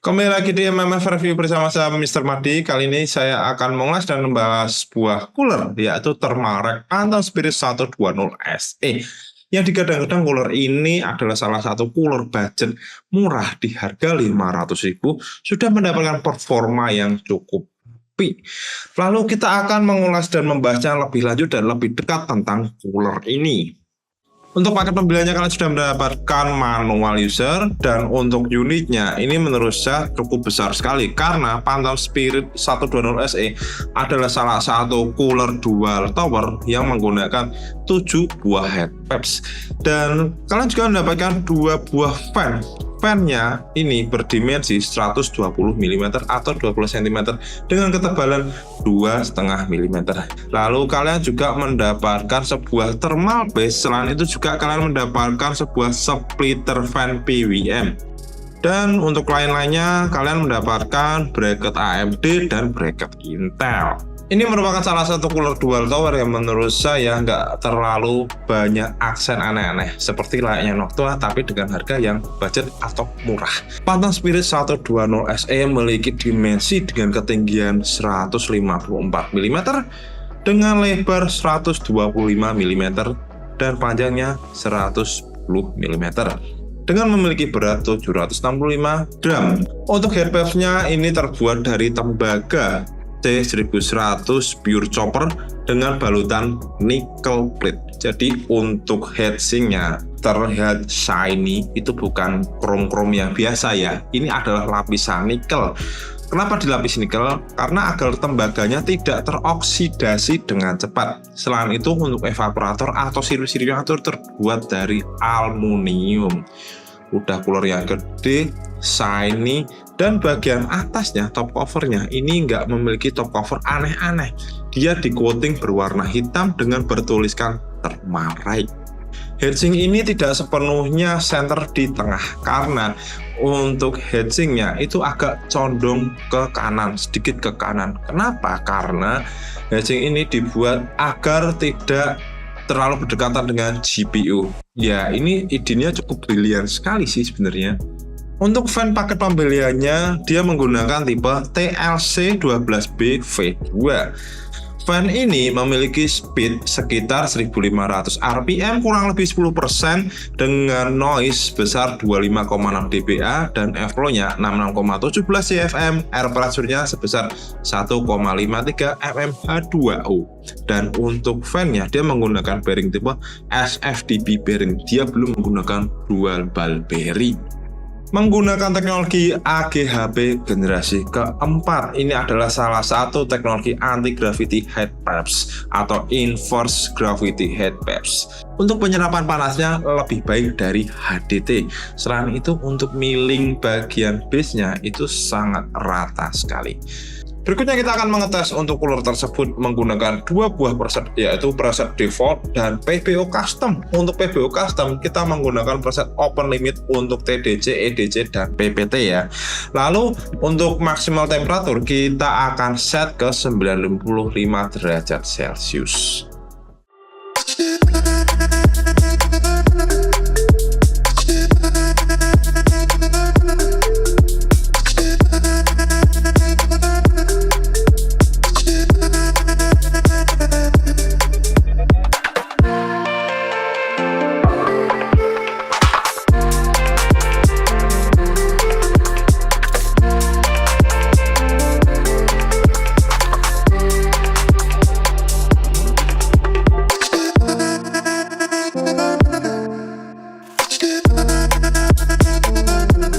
Kembali lagi di MMF Review bersama saya Mr. Madi. Kali ini saya akan mengulas dan membahas sebuah cooler, yaitu Thermalrec Phantom Spirit 120 SE. Yang digadang-gadang cooler ini adalah salah satu cooler budget murah di harga 500.000, sudah mendapatkan performa yang cukup tinggi. Lalu kita akan mengulas dan membahasnya lebih lanjut dan lebih dekat tentang cooler ini. Untuk paket pembeliannya kalian sudah mendapatkan manual user, dan untuk unitnya ini menurut saya cukup besar sekali karena Phantom Spirit 120 SE adalah salah satu cooler dual tower yang menggunakan 7 buah head pipes, dan kalian juga mendapatkan 2 buah fan. Fan-nya ini berdimensi 120 mm atau 20 cm dengan ketebalan 2,5 mm. Lalu kalian juga mendapatkan sebuah thermal base. Selain itu juga kalian mendapatkan sebuah splitter fan PWM. Dan untuk lain-lainnya kalian mendapatkan bracket AMD dan bracket Intel. Ini merupakan salah satu cooler dual tower yang menurut saya nggak terlalu banyak aksen aneh-aneh seperti layaknya Noctua, tapi dengan harga yang budget atau murah. Phantom Spirit 120 SE memiliki dimensi dengan ketinggian 154 mm dengan lebar 125 mm dan panjangnya 110 mm. Dengan memiliki berat 765 gram. Untuk head pipes-nya ini terbuat dari tembaga C1100 pure chopper dengan balutan nickel plate. Jadi untuk heatsinknya terlihat shiny, itu bukan krom-krom yang biasa ya. Ini adalah lapisan nikel. Kenapa dilapisi nikel? Karena agar tembaganya tidak teroksidasi dengan cepat. Selain itu untuk evaporator atau sirip-sirip yang terbuat dari aluminium. Udah cooler yang gede, shiny, dan bagian atasnya top covernya ini nggak memiliki top cover aneh-aneh. Dia di coating berwarna hitam dengan bertuliskan Thermalrec. Heatsink ini tidak sepenuhnya center di tengah karena untuk heatsinknya itu agak condong ke kanan, sedikit ke kanan. Kenapa? Karena heatsink ini dibuat agar tidak terlalu berdekatan dengan GPU. Ya, ini idenya cukup brilian sekali sih sebenarnya. Untuk fan paket pembeliannya, dia menggunakan tipe TLC12B V2. Fan ini memiliki speed sekitar 1500 RPM, kurang lebih 10%, dengan noise besar 25,6 dBA dan airflow-nya 66,17 CFM, air pressure-nya sebesar 1,53 mmH2O. Dan untuk fan-nya dia menggunakan bearing tipe SFDB bearing, dia belum menggunakan dual ball bearing. Menggunakan teknologi AGHP generasi keempat. Ini adalah salah satu teknologi anti-gravity head pipes atau inverse gravity head pipes. Untuk penyerapan panasnya lebih baik dari HDT. Selain itu untuk milling bagian base-nya itu sangat rata sekali. Berikutnya kita akan mengetes untuk cooler tersebut menggunakan 2 buah preset, yaitu preset default dan PBO custom. Untuk PBO custom kita menggunakan preset open limit untuk TDC, EDC, dan PPT ya. Lalu untuk maksimal temperatur kita akan set ke 95 derajat Celcius.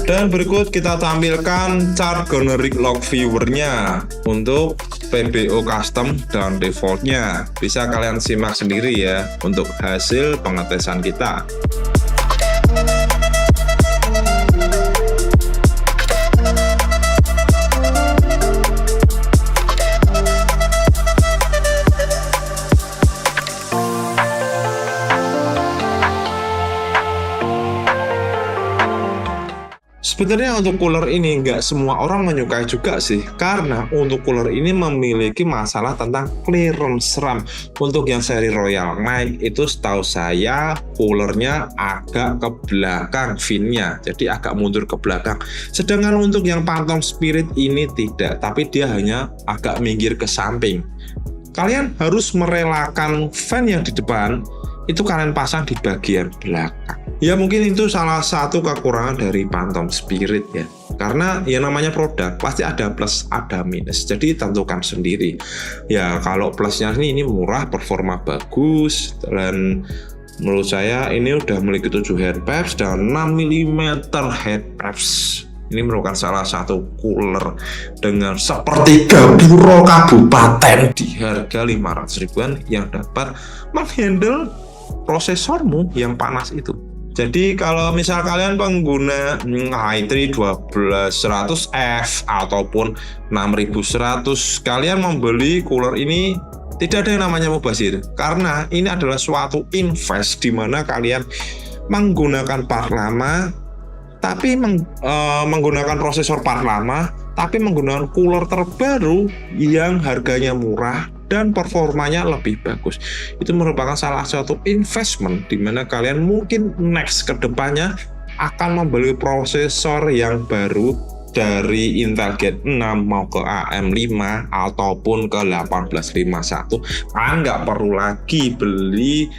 Dan berikut kita tampilkan chart generic log viewernya untuk PBO custom dan defaultnya. Bisa kalian simak sendiri ya untuk hasil pengetesan kita. Sebenarnya untuk cooler ini nggak semua orang menyukai juga sih, karena untuk cooler ini memiliki masalah tentang clearance RAM. Untuk yang seri Royal Mic itu setahu saya coolernya agak ke belakang finnya, jadi agak mundur ke belakang. Sedangkan untuk yang Phantom Spirit ini tidak, tapi dia hanya agak minggir ke samping. Kalian harus merelakan fan yang di depan itu kalian pasang di bagian belakang. Ya mungkin itu salah satu kekurangan dari Phantom Spirit ya. Karena ya namanya produk pasti ada plus ada minus. Jadi tentukan sendiri. Ya kalau plusnya ini murah, performa bagus, dan menurut saya ini udah memiliki 7 head pads dan 6 mm head pads. Ini merupakan salah satu cooler dengan sepertiga puro kabupaten di harga 500 ribuan yang dapat menghandle prosesormu yang panas itu. Jadi kalau misal kalian pengguna i3 12100F ataupun 6100, kalian membeli cooler ini tidak ada yang namanya mubazir, karena ini adalah suatu invest di mana kalian menggunakan part lama tapi menggunakan prosesor part lama, tapi menggunakan cooler terbaru yang harganya murah dan performanya lebih bagus. Itu merupakan salah satu investment di mana kalian mungkin next ke depannya akan membeli prosesor yang baru dari Intel Gen 6 mau ke AM5 ataupun ke 1851. Kalian nggak perlu lagi beli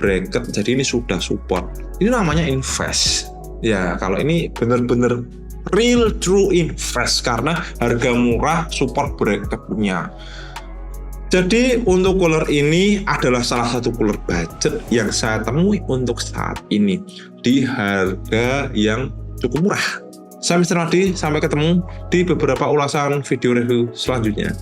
bracket, jadi ini sudah support. Ini namanya invest. Ya, kalau ini bener-bener real true invest karena harga murah, support bracketnya. Jadi untuk cooler ini adalah salah satu cooler budget yang saya temui untuk saat ini di harga yang cukup murah. Saya Mr. Madi, sampai ketemu di beberapa ulasan video review selanjutnya.